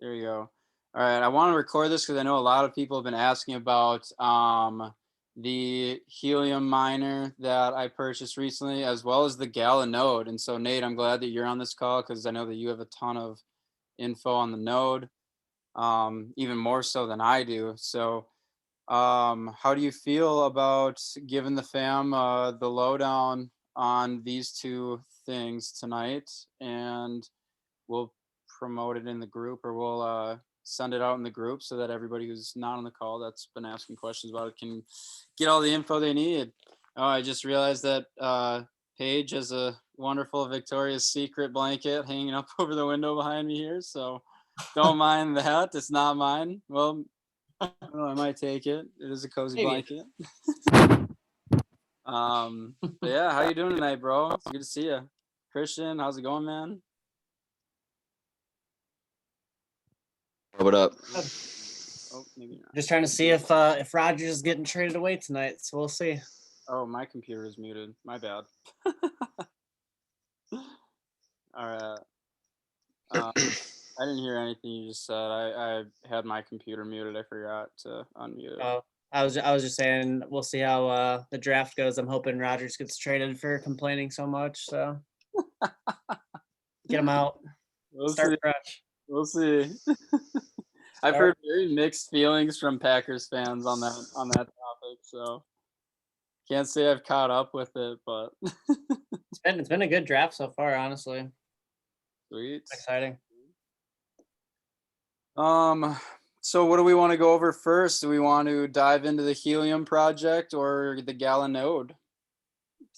There you go. All right, I want to record this because I know a lot of people have been asking about the Helium miner that I purchased recently, as well as the Gala node. And so, Nate, I'm glad that you're on this call because I know that you have a ton of info on the node, even more so than I do. So, how do you feel about giving the fam the lowdown on these two things tonight? And we'll promote it in the group, or we'll send it out in the group so that everybody who's not on the call that's been asking questions about it can get all the info they need. Oh, I just realized that Paige has a wonderful Victoria's Secret blanket hanging up over the window behind me here, so don't mind that. It's not mine. Well, I might take it. It is a cozy Maybe. blanket. But yeah, how you doing tonight, bro? It's good to see you. Christian, how's it going, man? What up? Oh, maybe not. Just trying to see if Rogers is getting traded away tonight, so we'll see. Oh, my computer is muted. My bad. All right. I didn't hear anything you just said. I had my computer muted. I forgot to unmute it. Oh, I was just saying we'll see how the draft goes. I'm hoping Rogers gets traded for complaining so much. So get him out. We'll Start see. fresh. We'll see. I've heard very mixed feelings from Packers fans on that topic. So can't say I've caught up with it, but It's been a good draft so far, honestly. Sweet. Exciting. So what do we want to go over first? Do we want to dive into the Helium project or the Gala node?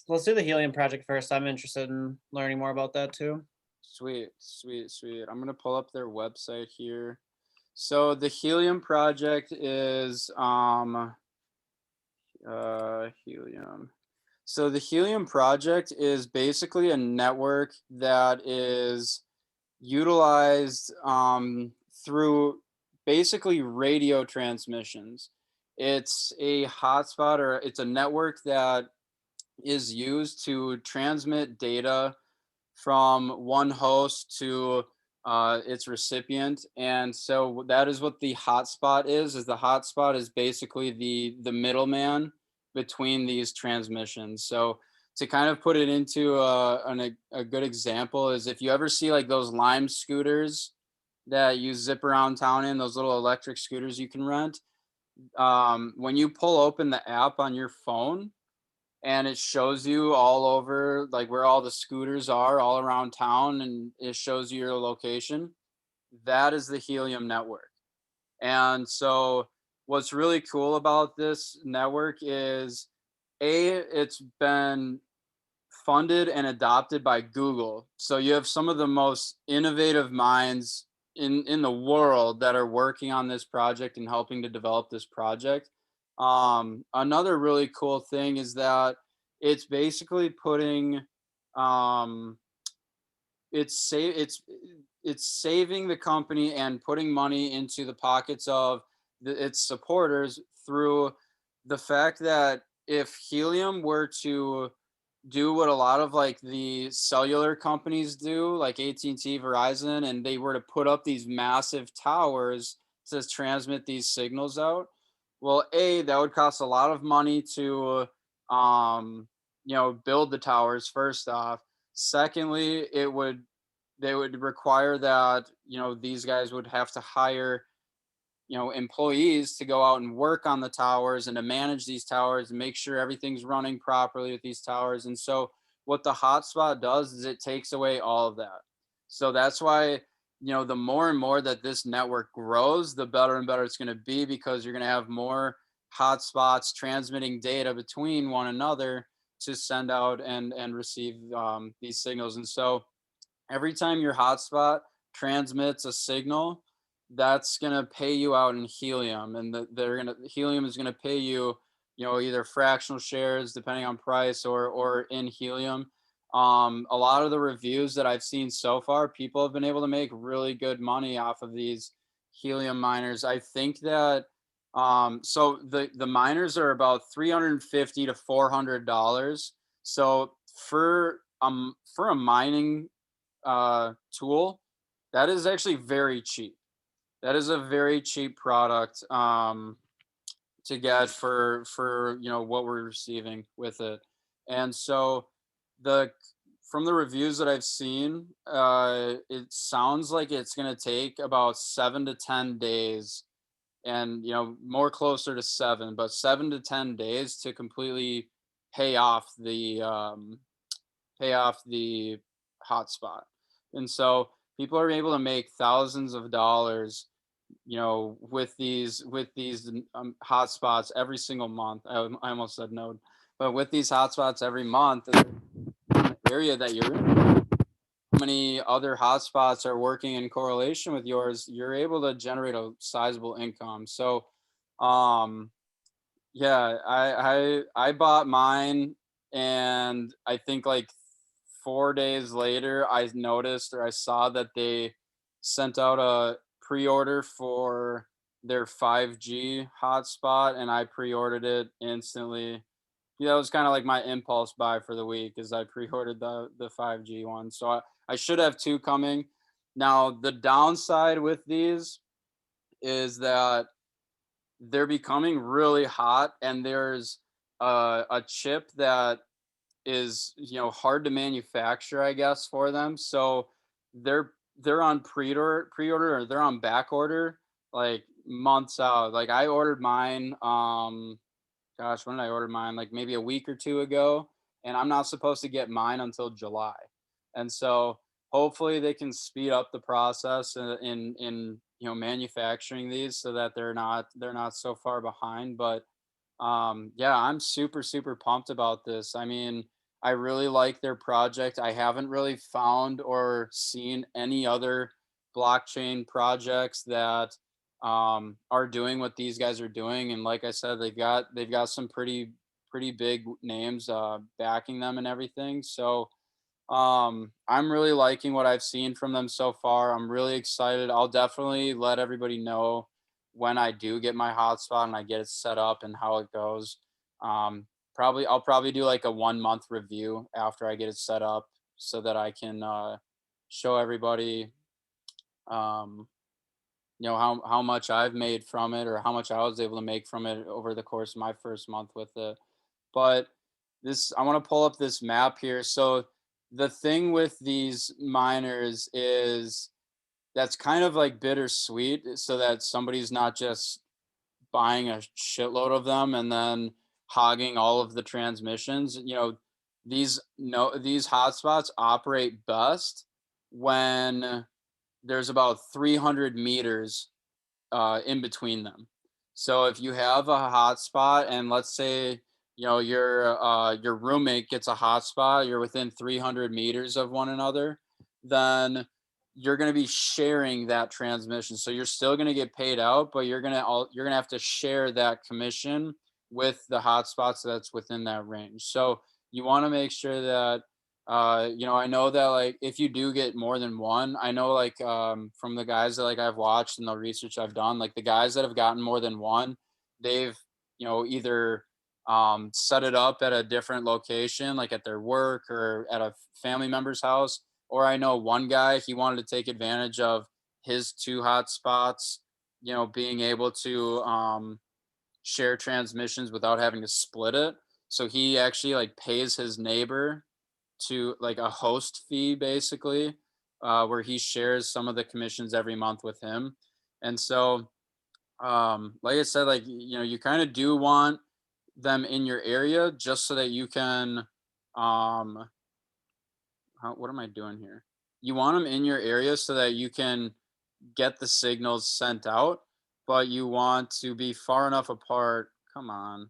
Let's do the Helium project first. I'm interested in learning more about that too. Sweet. I'm gonna pull up their website here. So the Helium project is Helium. So the Helium project is basically a network that is utilized through basically radio transmissions. It's a hotspot, or it's a network that is used to transmit data from one host to its recipient. And so that is what the hotspot is the hotspot is basically the middleman between these transmissions. So to kind of put it into a good example is if you ever see like those Lime scooters that you zip around town in, those little electric scooters you can rent, when you pull open the app on your phone and it shows you all over like where all the scooters are all around town, and it shows you your location, that is the Helium network. And so what's really cool about this network is it's been funded and adopted by Google. So you have some of the most innovative minds in the world that are working on this project and helping to develop this project. Another really cool thing is that it's basically putting it's saving the company and putting money into the pockets of its supporters through the fact that if Helium were to do what a lot of like the cellular companies do, like AT&T, Verizon, and they were to put up these massive towers to transmit these signals out, well, that would cost a lot of money to build the towers first off. Secondly, they would require that these guys would have to hire employees to go out and work on the towers and to manage these towers and make sure everything's running properly with these towers. And so what the hotspot does is it takes away all of that. So that's why the more and more that this network grows, the better and better it's going to be, because you're going to have more hotspots transmitting data between one another to send out and receive these signals. And so every time your hotspot transmits a signal, that's gonna pay you out in Helium, and Helium is gonna pay you, either fractional shares depending on price or in Helium. A lot of the reviews that I've seen so far, people have been able to make really good money off of these Helium miners. I think that so the miners are about $350 to $400. So for a mining tool, that is actually very cheap. That is a very cheap product to get for what we're receiving with it. And so the from the reviews that I've seen, it sounds like it's going to take about 7 to 10 days, and more closer to 7, but 7 to 10 days to completely pay off the hotspot. And so people are able to make thousands of dollars, with these hotspots every single month. I almost said node, but with these hotspots every month, the area that you're in, how many other hotspots are working in correlation with yours, you're able to generate a sizable income. So, yeah, I bought mine, and I think like 4 days later, I noticed, or I saw that they sent out a pre-order for their 5G hotspot, and I pre-ordered it instantly. Yeah, that was kind of like my impulse buy for the week, is I pre-ordered the 5G one. So I should have two coming. Now, the downside with these is that they're becoming really hot, and there's a chip that is hard to manufacture, I guess, for them. So they're on pre-order, or they're on back order, like months out. Like I ordered mine, gosh, when did I order mine? Like maybe a week or two ago, and I'm not supposed to get mine until July. And so hopefully they can speed up the process in manufacturing these, so that they're not so far behind. But yeah, I'm super pumped about this. I mean, I really like their project. I haven't really found or seen any other blockchain projects that are doing what these guys are doing. And like I said, they've got some pretty big names backing them and everything. So I'm really liking what I've seen from them so far. I'm really excited. I'll definitely let everybody know when I do get my hotspot and I get it set up and how it goes. I'll probably do like a 1 month review after I get it set up, so that I can show everybody how much I've made from it, or how much I was able to make from it over the course of my first month with it. But I want to pull up this map here. So the thing with these miners is, that's kind of like bittersweet, so that somebody's not just buying a shitload of them and then hogging all of the transmissions. These hotspots operate best when there's about 300 meters in between them. So if you have a hotspot, and let's say your roommate gets a hotspot, you're within 300 meters of one another, then you're going to be sharing that transmission. So you're still going to get paid out, but you're going to have to share that commission with the hotspots that's within that range. So you want to make sure that I know that, like, if you do get more than one, I know, like, from the guys that, like, I've watched and the research I've done, like the guys that have gotten more than one, they've either set it up at a different location, like at their work or at a family member's house. Or I know one guy, he wanted to take advantage of his two hot spots, being able to share transmissions without having to split it. So he actually like pays his neighbor to like a host fee, basically, where he shares some of the commissions every month with him. And so, like I said, like, you kind of do want them in your area, just so that you can, what am I doing here? You want them in your area so that you can get the signals sent out, but you want to be far enough apart. Come on.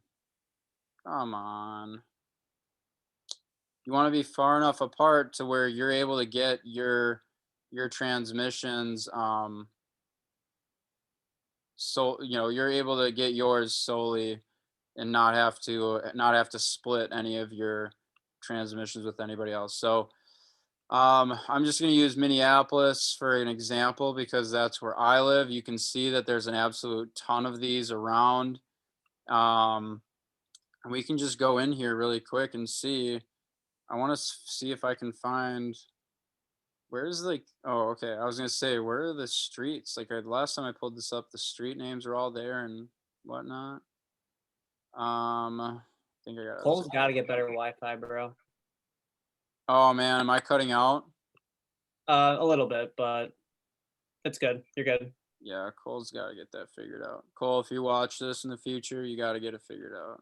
Come on. You want to be far enough apart to where you're able to get your transmissions, so you're able to get yours solely, and not have to split any of your transmissions with anybody else. So I'm just going to use Minneapolis for an example, because that's where I live. You can see that there's an absolute ton of these around. We can just go in here really quick and see. I want to see if I can find where's like, oh, okay. I was gonna say, where are the streets? Like last time I pulled this up, the street names are all there and whatnot. I think I got. Cole's got to get better Wi-Fi, bro. Oh man, am I cutting out? A little bit, but it's good. You're good. Yeah, Cole's got to get that figured out. Cole, if you watch this in the future, you got to get it figured out.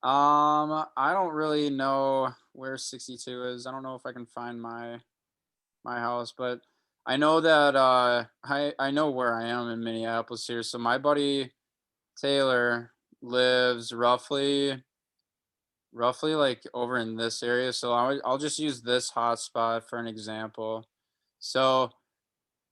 I don't really know where 62 is. I don't know if I can find my house, but I know that I know where I am in Minneapolis here. So my buddy Taylor lives roughly like over in this area. So I'll just use this hotspot for an example. So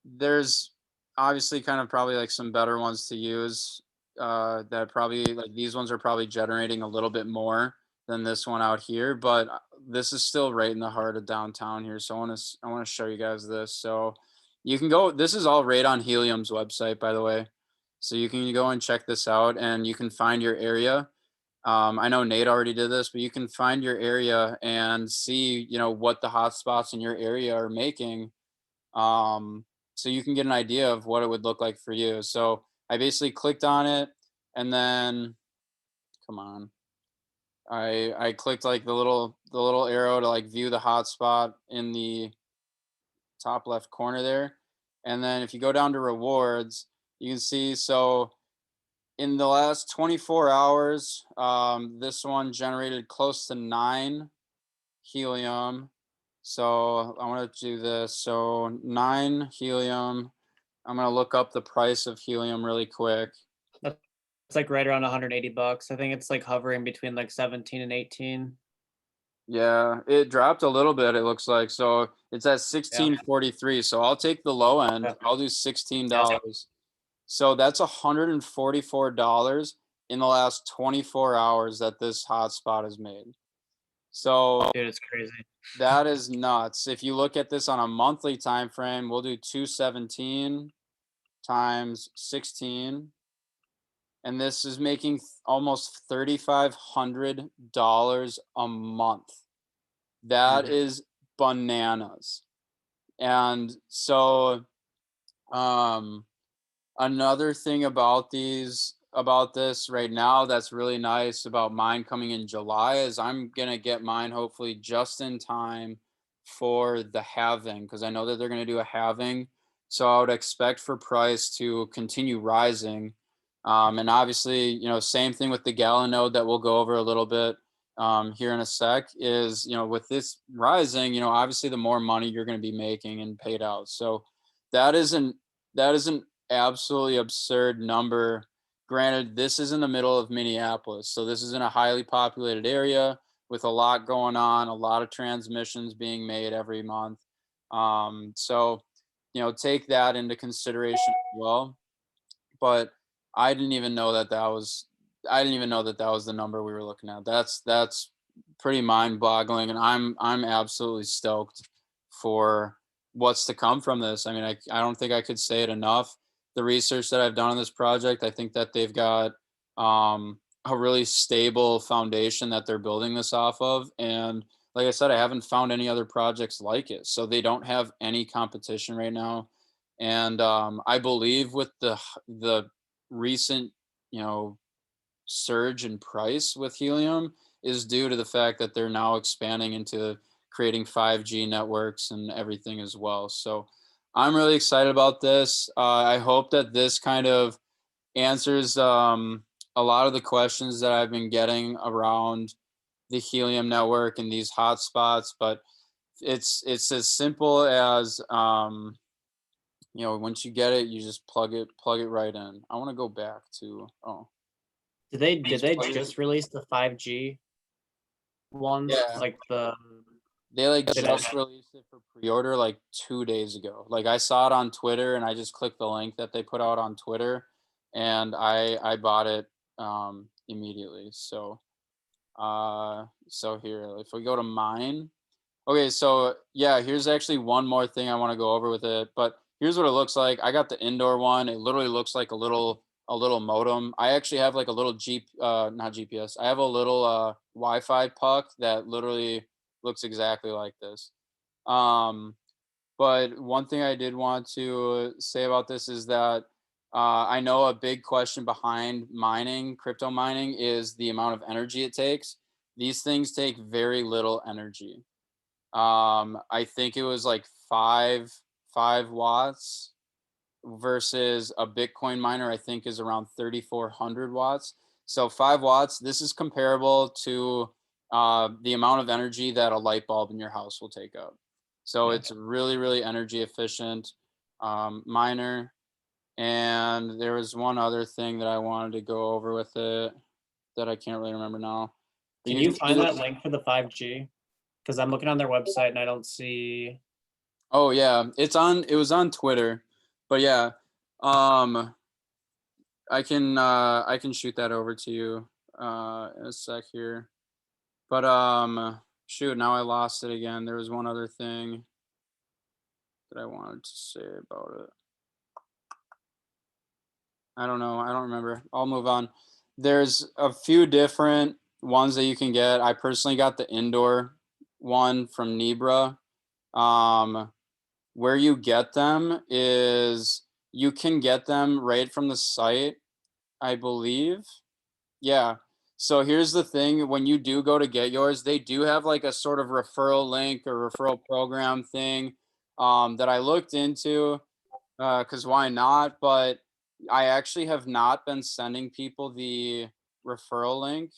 there's obviously kind of probably like some better ones to use that probably like these ones are probably generating a little bit more than this one out here, but this is still right in the heart of downtown here. So I want to show you guys this. So you can go, this is all right on Helium's website, by the way. So you can go and check this out and you can find your area. I know Nate already did this, but you can find your area and see, you know, what the hotspots in your area are making. So you can get an idea of what it would look like for you. So I basically clicked on it and then, come on. I clicked like the little arrow to like view the hotspot in the top left corner there. And then if you go down to rewards, you can see, so in the last 24 hours, this one generated close to 9 helium. So I want to do this. So 9 helium. I'm going to look up the price of helium really quick. It's like right around 180 bucks. I think it's like hovering between like 17 and 18. Yeah, it dropped a little bit, it looks like. So it's at 16.43. So I'll take the low end. Yeah. I'll do $16. So that's $144 in the last 24 hours that this hotspot has made. So Dude, it's crazy. that is nuts. If you look at this on a monthly time frame, we'll do 217 times 16. And this is making almost $3,500 a month. That is bananas. And so another thing about this right now that's really nice about mine coming in July is I'm gonna get mine hopefully just in time for the halving, because I know that they're gonna do a halving. So I would expect for price to continue rising. And obviously, you know, same thing with the Gala node that we'll go over a little bit here in a sec is, you know, with this rising, you know, obviously the more money you're going to be making and paid out. So that is an absolutely absurd number. Granted, this is in the middle of Minneapolis. So this is in a highly populated area with a lot going on, a lot of transmissions being made every month. So, you know, take that into consideration as well. But I didn't even know that was the number we were looking at. That's pretty mind-boggling, and I'm absolutely stoked for what's to come from this. I mean, I don't think I could say it enough. The research that I've done on this project, I think that they've got a really stable foundation that they're building this off of. And like I said, I haven't found any other projects like it. So they don't have any competition right now. And I believe with the recent, you know, surge in price with helium is due to the fact that they're now expanding into creating 5G networks and everything as well. So I'm really excited about this. I hope that this kind of answers a lot of the questions that I've been getting around the helium network and these hotspots, but it's as simple as you know, once you get it, you just plug it right in. I want to go back to Did they just release the 5G ones? Yeah. Like they like Did just released it for pre-order like 2 days ago. Like I saw it on Twitter and I just clicked the link that they put out on Twitter and I bought it immediately. So so here, if we go to mine. Okay, so yeah, here's actually one more thing I want to go over with it, but here's what it looks like. I got the indoor one. It literally looks like a little modem. I actually have like a little not GPS. I have a little Wi-Fi puck that literally looks exactly like this. But one thing I did want to say about this is that I know a big question behind mining, crypto mining, is the amount of energy it takes. These things take very little energy. I think it was like 5 watts versus a Bitcoin miner, I think, is around 3,400 watts. So 5 watts, this is comparable to the amount of energy that a light bulb in your house will take up. So it's really, really energy efficient miner. And there was one other thing that I wanted to go over with it that I can't really remember now. Can you find that link for the 5G? Because I'm looking on their website and I don't see. Oh yeah, it was on Twitter, but yeah, I can shoot that over to you in a sec here. But shoot, now I lost it again. There was one other thing that I wanted to say about it. I don't know. I don't remember. I'll move on. There's a few different ones that you can get. I personally got the indoor one from Nebra. Where you get them is you can get them right from the site, I believe. Yeah. So here's the thing. When you do go to get yours, they do have like a sort of referral link or referral program thing that I looked into because why not? But I actually have not been sending people the referral link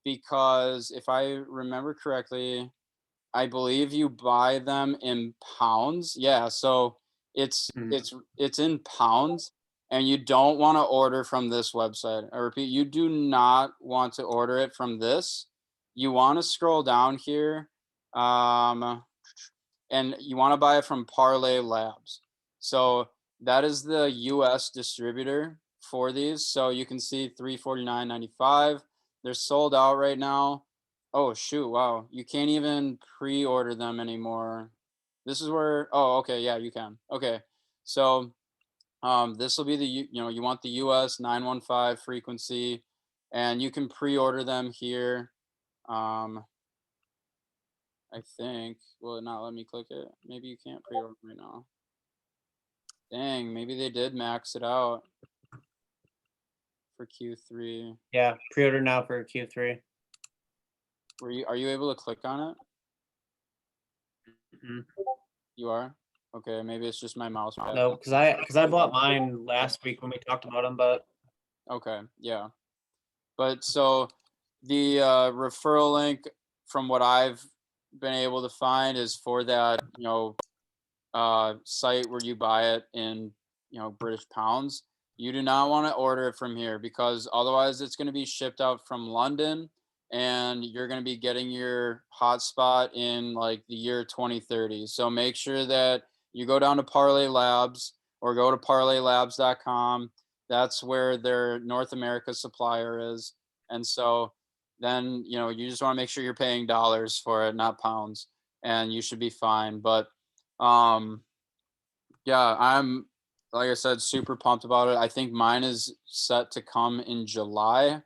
because if I remember correctly, I believe you buy them in pounds. Yeah, so it's in pounds, and you don't want to order from this website. I repeat, you do not want to order it from this. You want to scroll down here, and you want to buy it from Parlay Labs. So that is the U.S. distributor for these. So you can see $349.95. They're sold out right now. Oh shoot! Wow, you can't even pre-order them anymore. This is where. Oh, okay, yeah, you can. Okay, so this will be the you want the US 915 frequency, and you can pre-order them here. I think. Will it not let me click it? Maybe you can't pre-order right now. Dang, maybe they did max it out for Q3. Yeah, pre-order now for Q3. Are you able to click on it? You are? Okay, maybe it's just my mouse pad. No, because I bought mine last week when we talked about them, but Okay, yeah. But so the referral link from what I've been able to find is for that, site where you buy it in, British pounds. You do not want to order it from here because otherwise it's going to be shipped out from London and you're going to be getting your hotspot in like the year 2030. So make sure that you go down to Parlay Labs or go to parlaylabs.com. That's where their North America supplier is. And so then, you just want to make sure you're paying dollars for it, not pounds, and you should be fine. But yeah, I'm, like I said, super pumped about it. I think mine is set to come in July,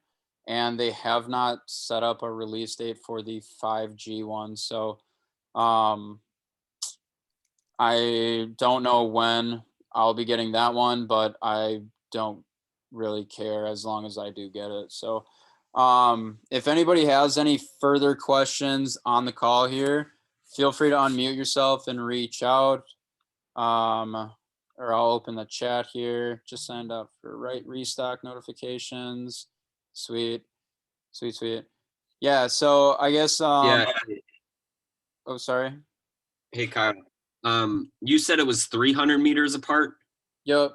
and they have not set up a release date for the 5G one. So I don't know when I'll be getting that one, but I don't really care as long as I do get it. So if anybody has any further questions on the call here, feel free to unmute yourself and reach out. Or I'll open the chat here. Just signed up for restock notifications. Sweet. Yeah, so I guess Yeah. oh, sorry. Hey, Kyle. You said it was 300 meters apart Yep.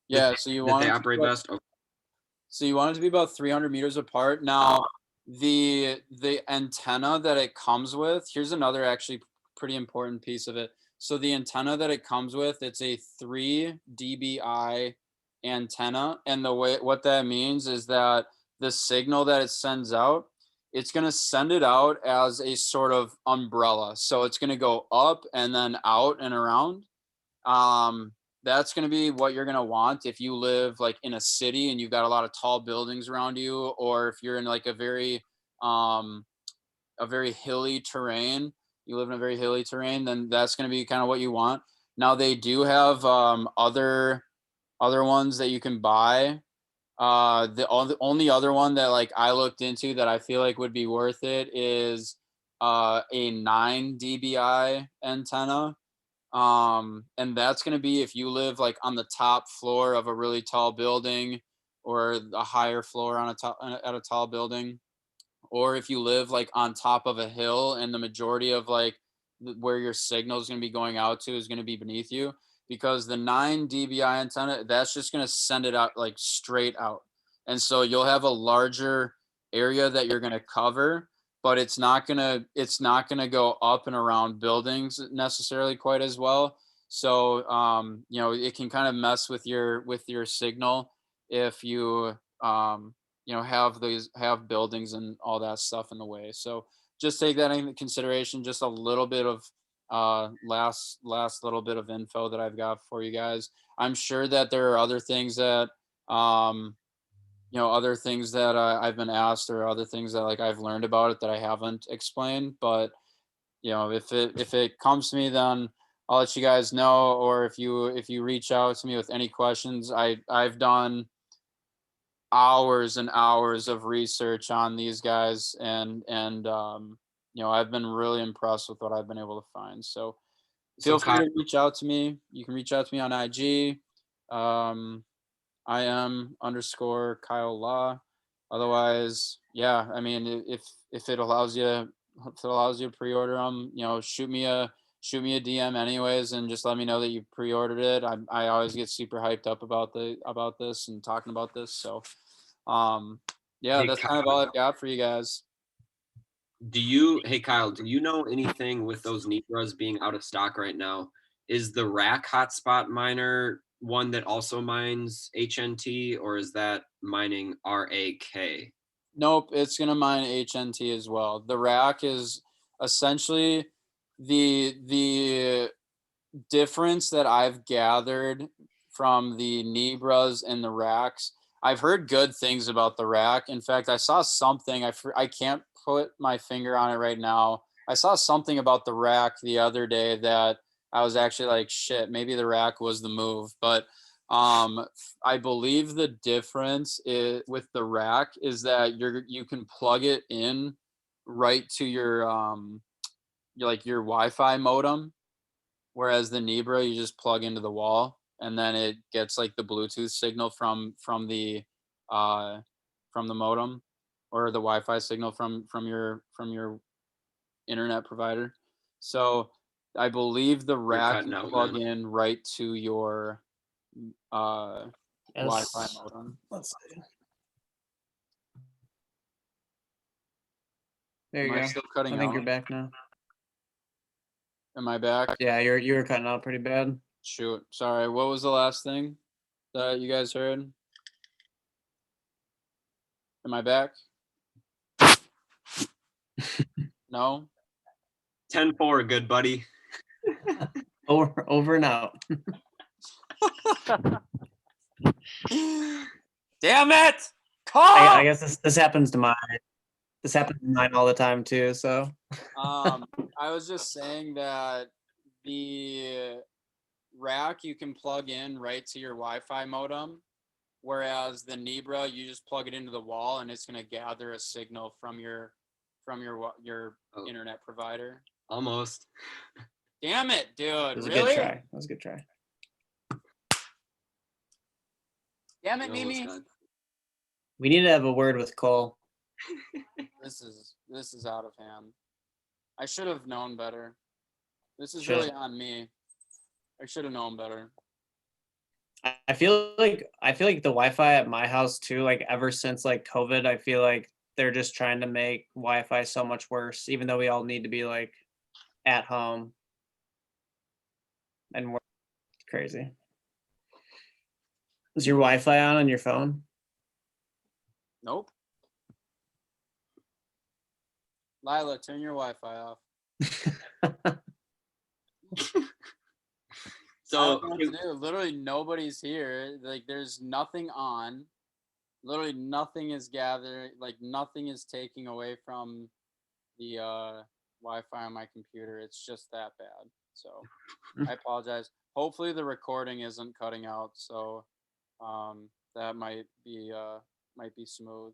Yeah, so you that want they it operate best? Okay. So you want it to be about 300 meters apart. Now, the antenna that it comes with, here's another actually pretty important piece of it. So the antenna that it comes with, it's a 3 dBi antenna, and what that means is that the signal that it sends out, it's going to send it out as a sort of umbrella. So it's going to go up and then out and around. That's going to be what you're going to want if you live like in a city and you've got a lot of tall buildings around you, or if you're in like a very a very hilly terrain, you live in a very hilly terrain, then that's going to be kind of what you want. Now they do have other ones that you can buy. The only other one that like I looked into that I feel like would be worth it is a 9 dBi antenna. And that's going to be if you live like on the top floor of a really tall building, or a higher floor on at a tall building, or if you live like on top of a hill and the majority of like where your signal is going to be going out to is going to be beneath you, because the 9 dBi antenna, that's just going to send it out like straight out. And so you'll have a larger area that you're going to cover, but it's not going to go up and around buildings necessarily quite as well. So you know, it can kind of mess with your signal if you have buildings and all that stuff in the way. So just take that into consideration. Just a little bit of last little bit of info that I've got for you guys. I'm sure that there are other things that other things that I've been asked, or other things that like I've learned about it that I haven't explained. But if it comes to me, then I'll let you guys know. Or if you reach out to me with any questions, I've done hours and hours of research on these guys, and I've been really impressed with what I've been able to find. So feel free to reach out to me. You can reach out to me on IG. I am _Kyle Law. Otherwise, yeah, I mean, if it allows you to pre-order them, shoot me a DM anyways, and just let me know that you pre-ordered it. I always get super hyped up about this and talking about this. So yeah, that's kind of all I've got for you guys. Hey Kyle, do you know anything with those Nibras being out of stock right now? Is the rack hotspot miner one that also mines HNT, or is that mining RAK? Nope, it's gonna mine HNT as well. The rack is essentially the difference that I've gathered from the Nibras and the racks. I've heard good things about the rack. In fact, I saw something, I can't put my finger on it right now. I saw something about the rack the other day that I was actually like, shit, maybe the rack was the move. But I believe the difference with the rack is that you can plug it in right to your Wi-Fi modem, whereas the Nibra you just plug into the wall, and then it gets like the Bluetooth signal from the modem, or the Wi-Fi signal from your internet provider. So I believe the rack you plug in right to your Wi-Fi modem. Let's see. There you Am I go. still cutting I think out? you're back now. Am I back? Yeah, you were cutting out pretty bad. Shoot, sorry. What was the last thing that you guys heard? Am I back? No? 10-4, good buddy. Over and out. Damn it! Call! I guess this happens to mine. This happens to mine all the time too. So I was just saying that the rack you can plug in right to your Wi-Fi modem, whereas the Nibra you just plug it into the wall and it's going to gather a signal from your internet provider. Almost. Damn it, dude! it was really? a good try. That was a good try. Damn it, Mimi! We need to have a word with Cole. This is out of hand. I should have known better. This is really on me. I should have known better. I feel like the Wi-Fi at my house too, like ever since like COVID, I feel like they're just trying to make Wi-Fi so much worse, even though we all need to be like at home and work. It's crazy. Is your Wi-Fi on your phone? Nope. Lila, turn your Wi-Fi off. So literally nobody's here. Like there's nothing on. Literally nothing is gathering. Like nothing is taking away from the Wi-Fi on my computer. It's just that bad. So I apologize. Hopefully the recording isn't cutting out. So that might be smooth.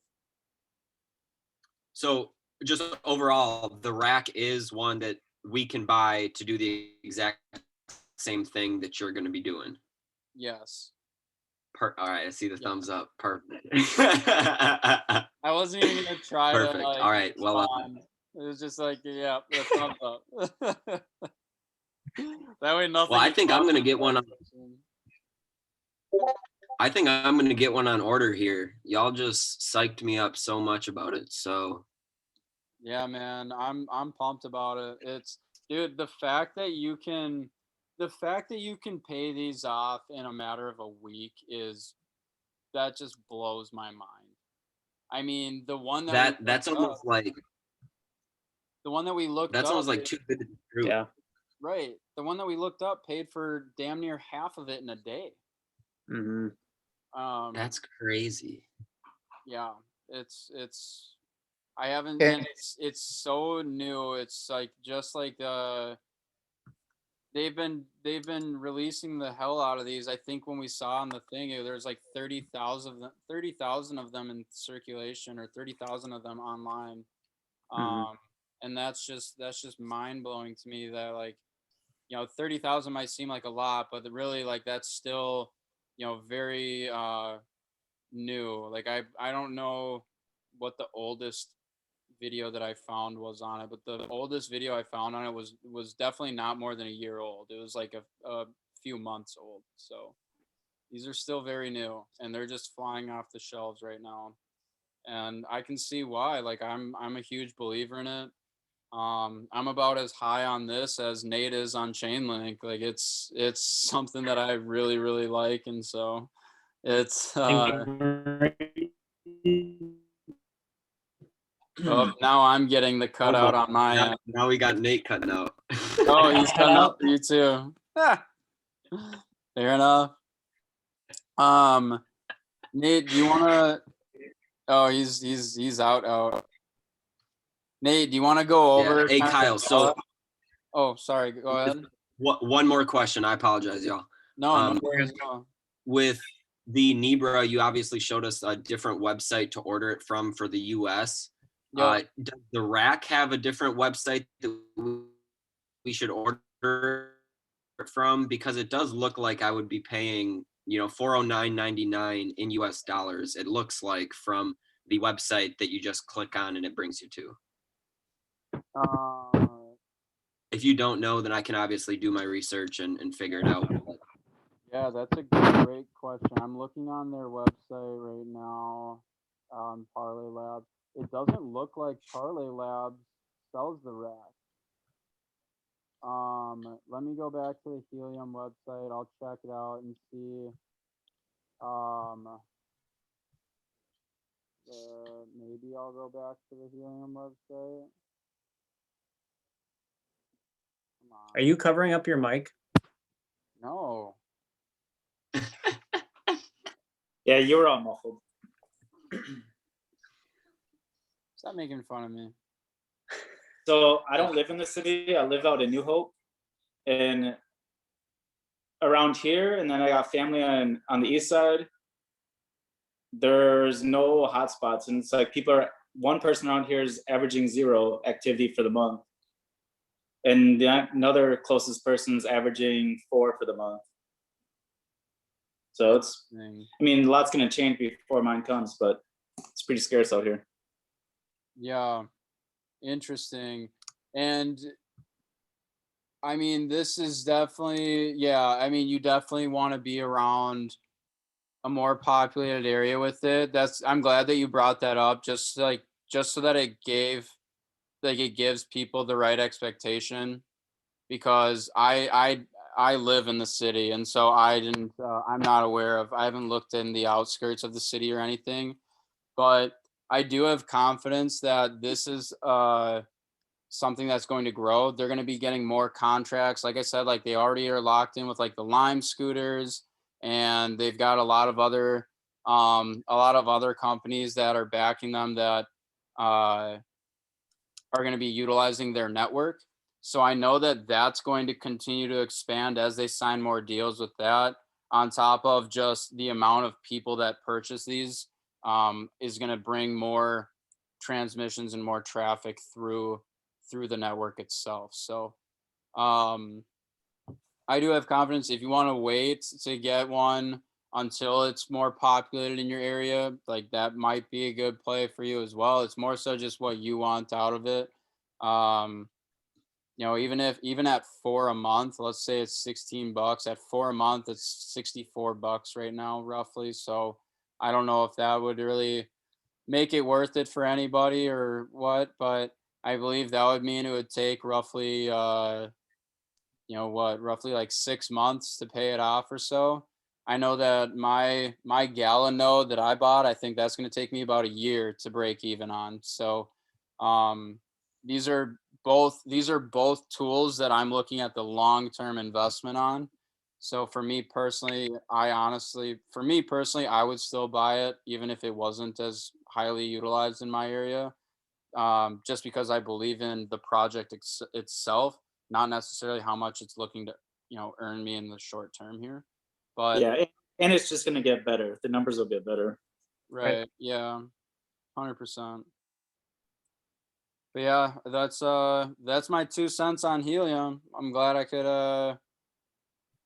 So just overall, the rack is one that we can buy to do the exact same thing that you're going to be doing. Yes. All right, I see the thumbs up. Perfect. I wasn't even gonna try Perfect. to like All right. Well, respond. It was just like, yeah, the thumbs up. That way nothing. well, I gets think I'm lost gonna in get one. translation. I think I'm gonna get one on order here. Y'all just psyched me up so much about it. So Yeah, man, I'm pumped about it. It's dude, the fact that you can pay these off in a matter of a week that just blows my mind. I mean, the one that that's almost like the one that we looked up, too good to be true. Yeah. right? The one that we looked up paid for damn near half of it in a day. Mm-hmm. That's crazy. Yeah, it's I haven't, And- and it's so new. It's like just like they've been releasing the hell out of these. I think when we saw on the thing, there's like 30,000 of them in circulation, or 30,000 of them online. And that's just mind blowing to me that, like, 30,000 might seem like a lot, but really, like, that's still, very new. Like, I don't know what the oldest video that I found was on it, but the oldest video I found on it was definitely not more than a year old. It was like a few months old. So these are still very new, and they're just flying off the shelves right now. And I can see why. Like, I'm a huge believer in it. I'm about as high on this as Nate is on Chainlink. Like, it's something that I really, really like, and so it's oh, now I'm getting the cutout on my end. Now we got Nate cutting out. Oh, he's cutting out for you too. Fair enough. Nate, do you wanna? Oh, he's out. Nate, do you want to go over? Yeah. Hey, kind of Kyle. So oh, sorry. Go ahead. one more question. I apologize, y'all. No, no worries. No. With the Nibra, you obviously showed us a different website to order it from for the US. Yep. Does the rack have a different website that we should order it from? Because it does look like I would be paying, $409.99 in US dollars. It looks like from the website that you just click on and it brings you to. If you don't know, then I can obviously do my research and figure it out. Yeah, that's a great question. I'm looking on their website right now, Parlay Labs. It doesn't look like Parlay Labs sells the rack. Let me go back to the Helium website. I'll check it out and see. Maybe I'll go back to the Helium website. Come on. Are you covering up your mic? No. Yeah, you were all muffled. Stop making fun of me. So I don't live in the city. I live out in New Hope, and around here, and then I got family on the east side. There's no hotspots, and it's like one person around here is averaging 0 activity for the month, and another closest person's averaging 4 for the month. So I mean, a lot's gonna change before mine comes, but it's pretty scarce out here. Yeah, interesting. And I mean, this is definitely, I mean, you definitely want to be around a more populated area with it. I'm glad that you brought that up, just so that it gives people the right expectation, because I live in the city, and so I'm not aware of, I haven't looked in the outskirts of the city or anything, but I do have confidence that this is something that's going to grow. They're going to be getting more contracts. Like I said, like, they already are locked in with like the Lime scooters, and they've got a lot of other companies that are backing them, that are going to be utilizing their network. So I know that that's going to continue to expand as they sign more deals with that, on top of just the amount of people that purchase these, is going to bring more transmissions and more traffic through the network itself. So um, I do have confidence. If you want to wait to get one until it's more populated in your area, like that might be a good play for you as well. It's more so just what you want out of it. Um, even at 4 a month, let's say it's $16. At 4 a month, it's $64 right now, roughly. So I don't know if that would really make it worth it for anybody or what, but I believe that would mean it would take roughly roughly like 6 months to pay it off or so. I know that my Gala node that I bought, I think that's going to take me about a year to break even on. So um, these are both tools that I'm looking at the long-term investment on. So for me personally, I would still buy it even if it wasn't as highly utilized in my area, just because I believe in the project itself, not necessarily how much it's looking to, earn me in the short term here. But Yeah, and it's just gonna get better. The numbers will get better. right, yeah, 100%. But yeah, that's my 2 cents on helium. I'm glad I could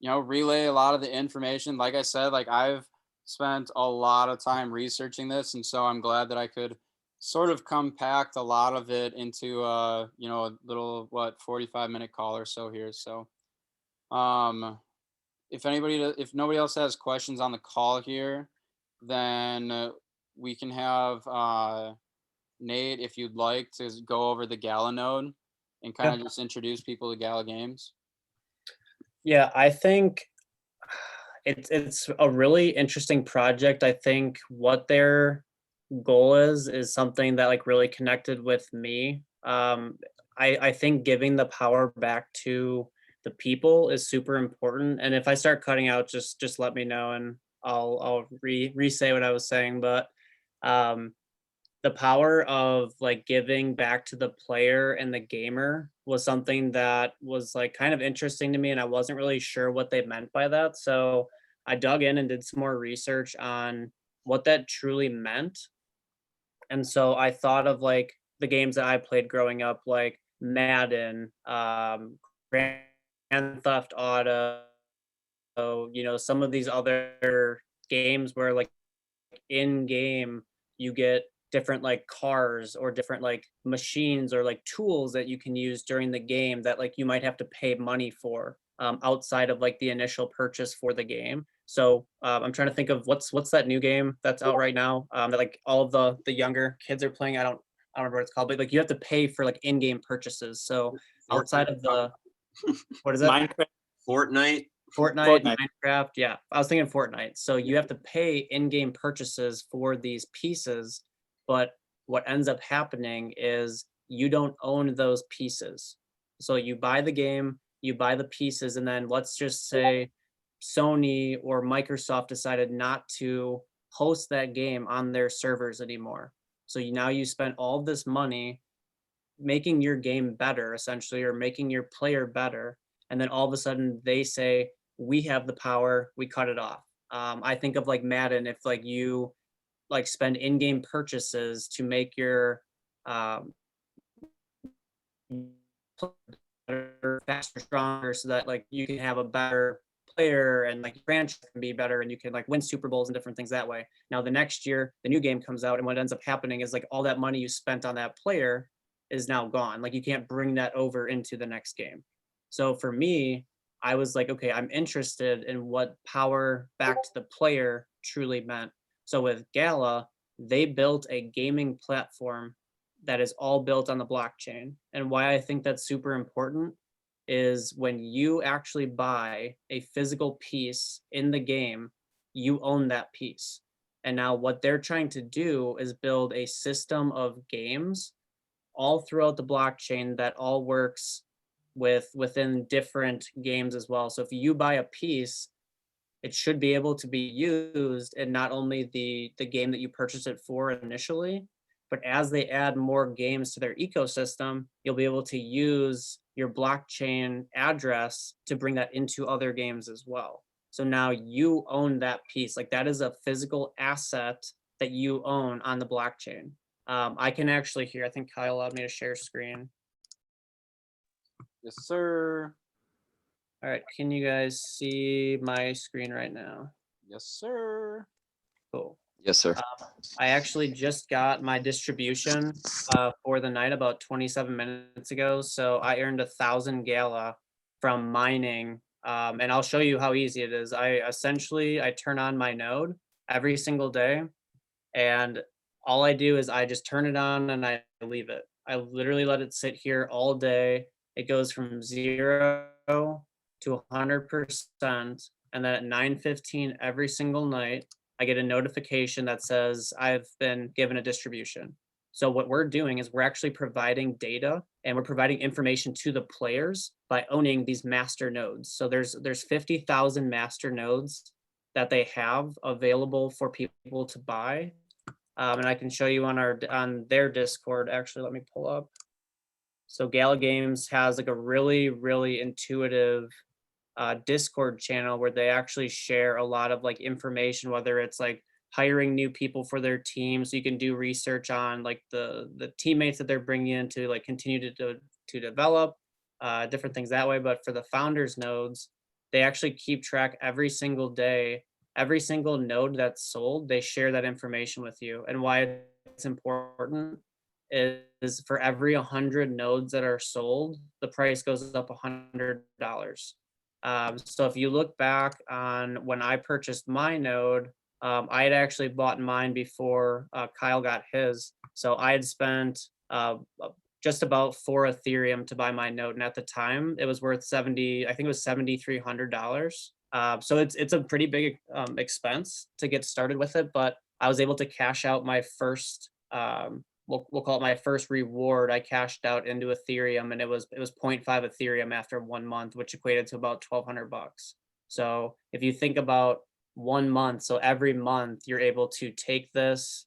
relay a lot of the information. Like I said, like I've spent a lot of time researching this, and so I'm glad that I could sort of compact a lot of it into a little 45-minute call or so here. So um if nobody else has questions on the call here, then we can have Nate, if you'd like, to go over the Gala node and kind of just introduce people to Gala Games. Yeah, I think it's a really interesting project. I think what their goal is something that like really connected with me. I think giving the power back to the people is super important. And if I start cutting out, just let me know and I'll re-say what I was saying. But um, the power of like giving back to the player and the gamer was something that was like kind of interesting to me, and I wasn't really sure what they meant by that. So I dug in and did some more research on what that truly meant. And so I thought of like the games that I played growing up, like Madden, Grand Theft Auto, some of these other games where like in game you get different like cars or different like machines or like tools that you can use during the game that like you might have to pay money for, outside of like the initial purchase for the game. So I'm trying to think of what's that new game that's out right now, that like all of the younger kids are playing. I don't remember what it's called, but like you have to pay for like in-game purchases. So outside of the what is that? Minecraft. Fortnite. Fortnite, Minecraft. Yeah, I was thinking Fortnite. So you have to pay in-game purchases for these pieces, but what ends up happening is you don't own those pieces. So you buy the game, you buy the pieces, and then let's just say Sony or Microsoft decided not to host that game on their servers anymore. So now you spent all this money making your game better, essentially, or making your player better, and then all of a sudden they say, we have the power, we cut it off. I think of like Madden, if like you like spend in-game purchases to make your um, better, faster, stronger, so that like you can have a better player and like franchise can be better and you can like win Super Bowls and different things that way. Now the next year the new game comes out, and what ends up happening is like all that money you spent on that player is now gone. Like you can't bring that over into the next game. So for me, I was like, okay, I'm interested in what power back to the player truly meant. So with Gala, they built a gaming platform that is all built on the blockchain. And why I think that's super important is when you actually buy a physical piece in the game, you own that piece. And now what they're trying to do is build a system of games all throughout the blockchain that all works within different games as well. So if you buy a piece, it should be able to be used in not only the game that you purchased it for initially, But as they add more games to their ecosystem, you'll be able to use your blockchain address to bring that into other games as well. So now you own that piece. Like that is a physical asset that you own on the blockchain. I can actually hear, I think Kyle allowed me to share screen. Yes, sir. All right, can you guys see my screen right now? Yes, sir. Cool. Yes, sir. I actually just got my distribution for the night about 27 minutes ago. So I earned 1,000 Gala from mining. And I'll show you how easy it is. I turn on my node every single day. And all I do is I just turn it on and I leave it. I literally let it sit here all day. It goes from 0 to 100%. And then at 9:15 every single night, I get a notification that says I've been given a distribution. So what we're doing is we're actually providing data and we're providing information to the players by owning these master nodes. So there's 50,000 master nodes that they have available for people to buy. And I can show you on their Discord. Actually, let me pull up. So Gala Games has like a really, really intuitive Discord channel where they actually share a lot of like information, whether it's like hiring new people for their team, so you can do research on like the teammates that they're bringing in to like continue to develop different things that way. But for the founders nodes, they actually keep track every single day, every single node that's sold, they share that information with you. And why it's important is for every 100 nodes that are sold, the price goes up $100. So if you look back on when I purchased my node, I had actually bought mine before Kyle got his. So I had spent just about 4 Ethereum to buy my node. And at the time it was worth I think it was $7,300. So it's a pretty big expense to get started with it, but I was able to cash out my first, we'll call it my first reward. I cashed out into Ethereum, and it was 0.5 Ethereum after 1 month, which equated to about $1,200. So if you think about 1 month, so every month you're able to take this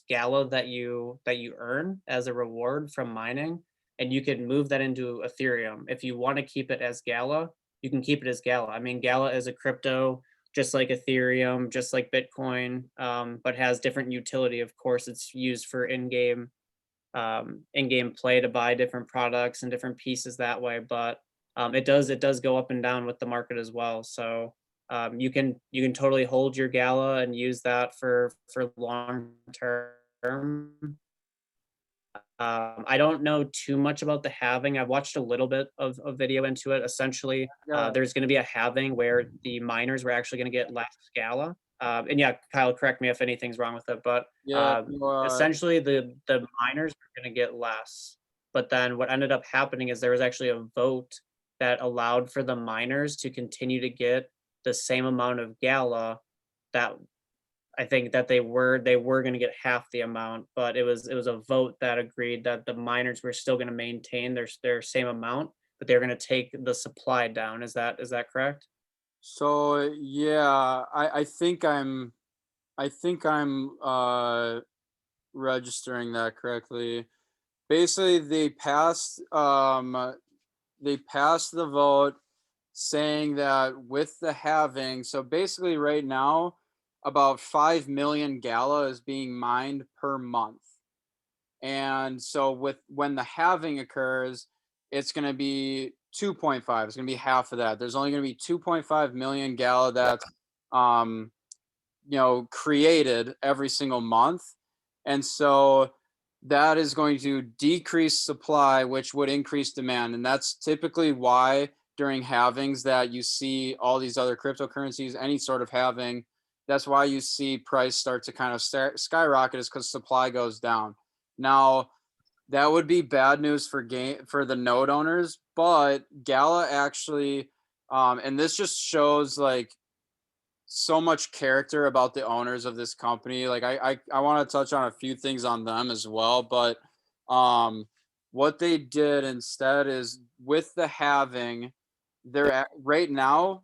Gala that you earn as a reward from mining, and you can move that into Ethereum. If you want to keep it as Gala, you can keep it as Gala. I mean, Gala is a crypto just like Ethereum, just like Bitcoin, but has different utility. Of course, it's used for in-game play to buy different products and different pieces that way. But it does go up and down with the market as well. So you can totally hold your Gala and use that for long term. I don't know too much about the halving. I've watched a little bit of video into it. Essentially, there's going to be a halving where the miners were actually going to get less Gala. And yeah, Kyle, correct me if anything's wrong with it, but essentially the miners are going to get less. But then what ended up happening is there was actually a vote that allowed for the miners to continue to get the same amount of Gala that I think that they were going to get half the amount, but it was a vote that agreed that the miners were still going to maintain their same amount, but they're going to take the supply down. Is that correct? So yeah, I think I'm registering that correctly. Basically, they passed the vote saying that with the halving, so basically right now about 5 million Gala is being mined per month. And so when the halving occurs, it's going to be 2.5. It's going to be half of that. There's only going to be 2.5 million Gala that's created every single month. And so that is going to decrease supply, which would increase demand. And that's typically why during halvings that you see all these other cryptocurrencies, any sort of halving, that's why you see price start to kind of skyrocket, is because supply goes down. Now, that would be bad news for the node owners, but Gala actually, and this just shows like so much character about the owners of this company. Like I want to touch on a few things on them as well, but what they did instead is with the halving, they're right now,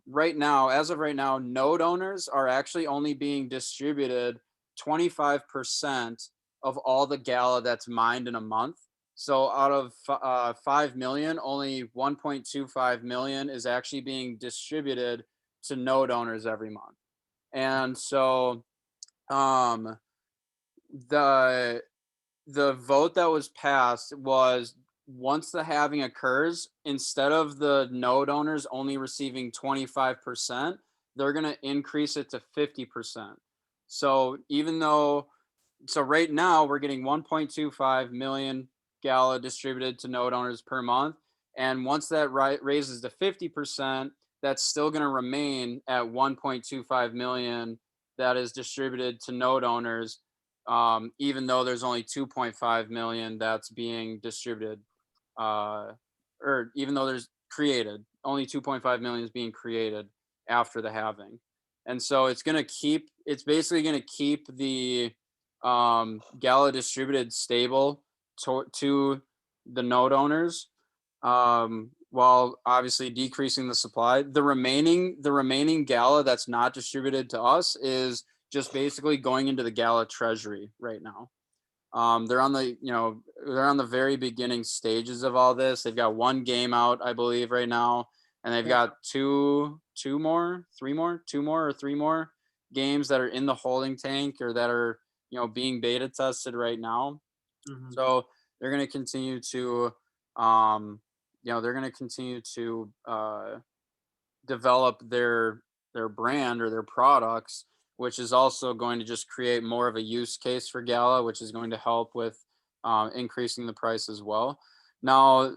as of right now, node owners are actually only being distributed 25% of all the Gala that's mined in a month. So out of 5 million, only 1.25 million is actually being distributed to node owners every month. And so the vote that was passed was, once the halving occurs, instead of the node owners only receiving 25%, they're going to increase it to 50%. So right now we're getting 1.25 million Gala distributed to node owners per month. And once that raises to 50%, that's still going to remain at 1.25 million that is distributed to node owners, even though there's only 2.5 million that's being distributed, or even though there's created, only 2.5 million is being created after the halving. And so it's basically going to keep the Gala distributed stable to the node owners, while obviously decreasing the supply. The remaining Gala that's not distributed to us is just basically going into the Gala treasury right now. They're on the very beginning stages of all this. They've got one game out, I believe, right now, and they've got two or three more games that are in the holding tank or that are being beta tested right now. So they're going to continue to develop their brand or their products, which is also going to just create more of a use case for Gala, which is going to help with increasing the price as well. Now,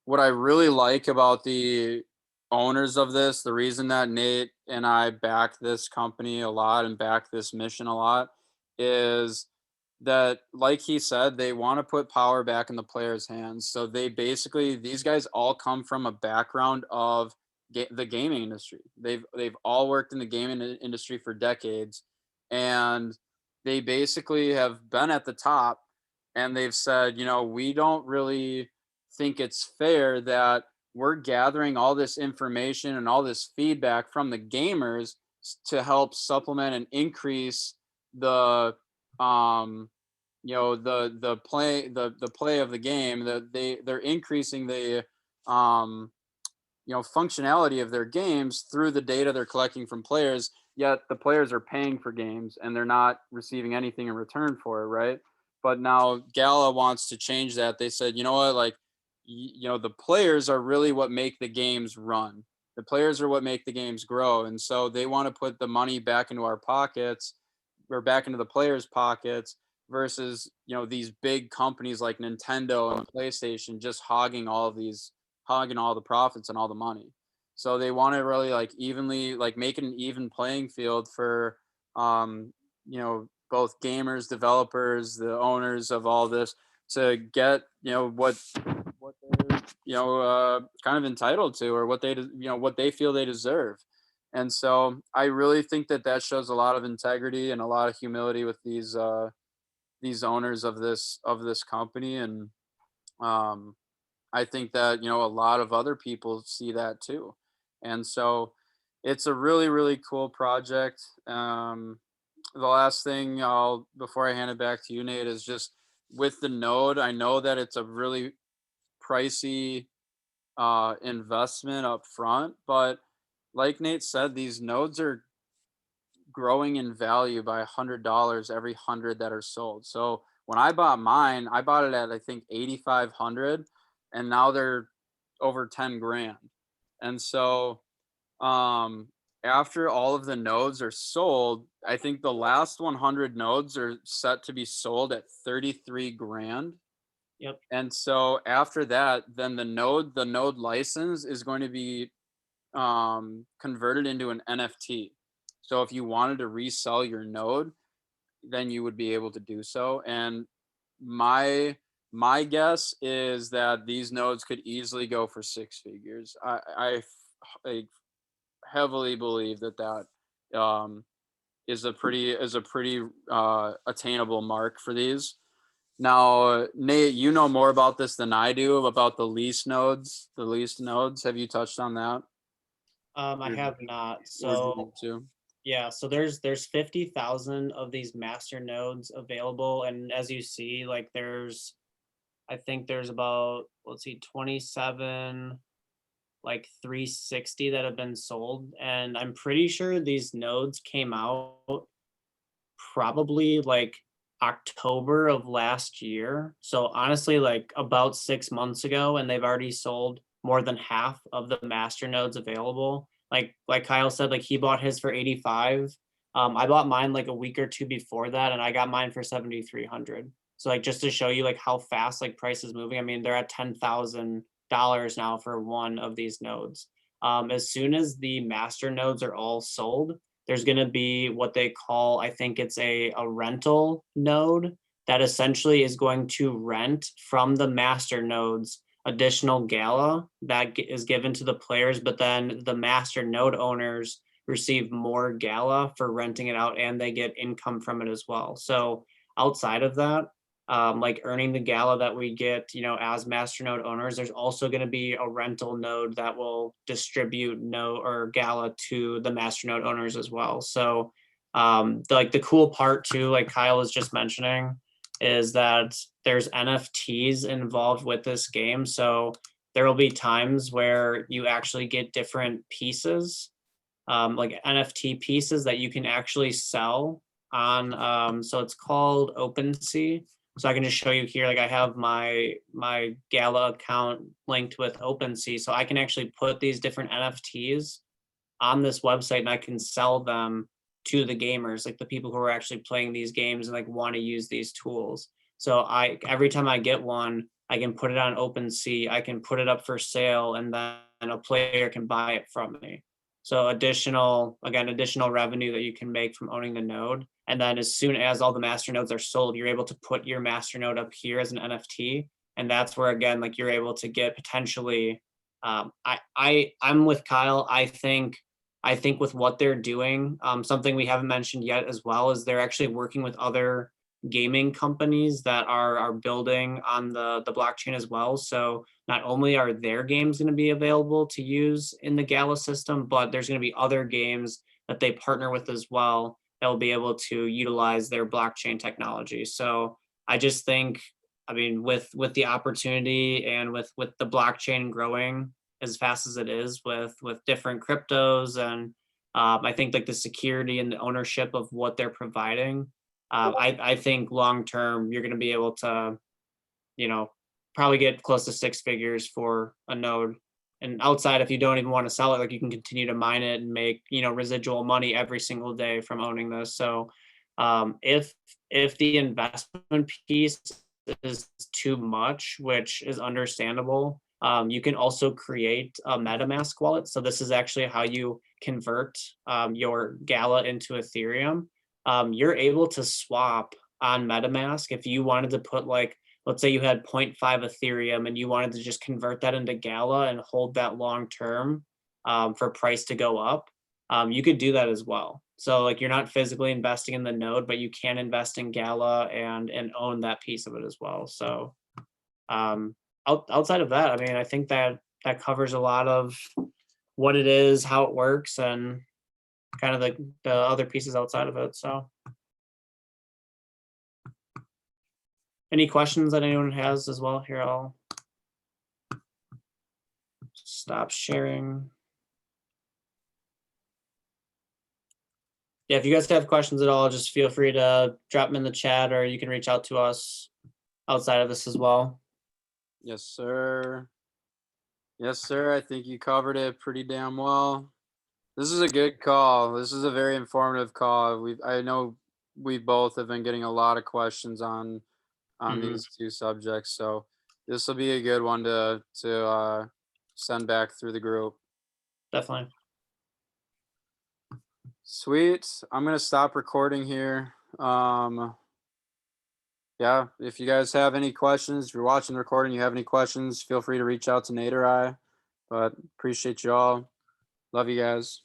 what I really like about the owners of this, the reason that Nate and I back this company a lot and back this mission a lot, is that, like he said, they want to put power back in the players' hands. So these guys all come from a background of the gaming industry. They've all worked in the gaming industry for decades, and they basically have been at the top, and they've said, we don't really think it's fair that we're gathering all this information and all this feedback from the gamers to help supplement and increase the the play of the game. That they're increasing the functionality of their games through the data they're collecting from players, yet the players are paying for games and they're not receiving anything in return for it, right? But now Gala wants to change that. They said, you know what, like, the players are really what make the games run. The players are what make the games grow. And so they want to put the money back into our pockets, or back into the players' pockets, versus, these big companies like Nintendo and PlayStation just hogging all the profits and all the money. So they want to really evenly make it an even playing field for both gamers, developers, the owners of all this, to get what they're kind of entitled to, or what they feel they deserve. And so I really think that shows a lot of integrity and a lot of humility with these owners of this company. And I think that a lot of other people see that too. And so it's a really, really cool project. The last thing before I hand it back to you, Nate, is just with the node. I know that it's a really pricey investment up front, but like Nate said, these nodes are growing in value by $100 every 100 that are sold. So when I bought mine, I bought it at, I think, 8,500, and now they're over 10 grand. And so after all of the nodes are sold, I think the last 100 nodes are set to be sold at 33 grand. Yep. And so after that, then the node license is going to be converted into an NFT. So if you wanted to resell your node, then you would be able to do so. And my guess is that these nodes could easily go for 6 figures. I heavily believe that is a pretty attainable mark for these. Now, Nate, you know more about this than I do, about the leased nodes. Have you touched on that? I have not. So Yeah, so there's 50,000 of these master nodes available, and as you see, like I think there's about, let's see, 27, like 360 that have been sold, and I'm pretty sure these nodes came out probably like October of last year. So honestly, like about 6 months ago, and they've already sold more than half of the master nodes available. Like Kyle said, like he bought his for 85. I bought mine like a week or two before that, and I got mine for 7,300. So like just to show you like how fast like price is moving. I mean, they're at $10,000 now for one of these nodes. As soon as the master nodes are all sold, there's going to be what they call, I think it's a rental node that essentially is going to rent from the master nodes additional Gala that is given to the players, but then the master node owners receive more Gala for renting it out, and they get income from it as well. So outside of that, like earning the Gala that we get, as master node owners, there's also going to be a rental node that will distribute Gala to the master node owners as well. So the cool part too, like Kyle was just mentioning, is that there's NFTs involved with this game. So there will be times where you actually get different pieces, like NFT pieces that you can actually sell on. So it's called OpenSea. So I can just show you here, like I have my Gala account linked with OpenSea. So I can actually put these different NFTs on this website, and I can sell them to the gamers, like the people who are actually playing these games and like want to use these tools. So every time I get one, I can put it on OpenSea, I can put it up for sale, and then a player can buy it from me. So additional revenue that you can make from owning the node. And then as soon as all the master nodes are sold, you're able to put your master node up here as an NFT. And that's where, again, like you're able to get potentially, I'm with Kyle. I think with what they're doing, something we haven't mentioned yet as well is they're actually working with other gaming companies that are building on the blockchain as well. So not only are their games going to be available to use in the Gala system, but there's going to be other games that they partner with as well that will be able to utilize their blockchain technology. So I just think, I mean, with the opportunity and with the blockchain growing as fast as it is with different cryptos, and I think like the security and the ownership of what they're providing, I think long term you're going to be able to, probably get close to six figures for a node. And outside, if you don't even want to sell it, like you can continue to mine it and make, residual money every single day from owning this. So if the investment piece is too much, which is understandable, you can also create a Metamask wallet. So this is actually how you convert your Gala into Ethereum. You're able to swap on Metamask if you wanted to put, like, let's say you had 0.5 Ethereum and you wanted to just convert that into Gala and hold that long term for price to go up. You could do that as well. So like you're not physically investing in the node, but you can invest in Gala and own that piece of it as well. So outside of that, I mean, I think that covers a lot of what it is, how it works, and kind of the other pieces outside of it. So any questions that anyone has as well? Here, I'll stop sharing. Yeah, if you guys have questions at all, just feel free to drop them in the chat, or you can reach out to us outside of this as well. Yes, sir. Yes, sir. I think you covered it pretty damn well. This is a good call. This is a very informative call. I know we both have been getting a lot of questions on these two subjects, so this will be a good one to send back through the group. Definitely. Sweet. I'm gonna stop recording here. Yeah, if you guys have any questions, if you're watching the recording, you have any questions, feel free to reach out to Nate or I. But appreciate you all. Love you guys.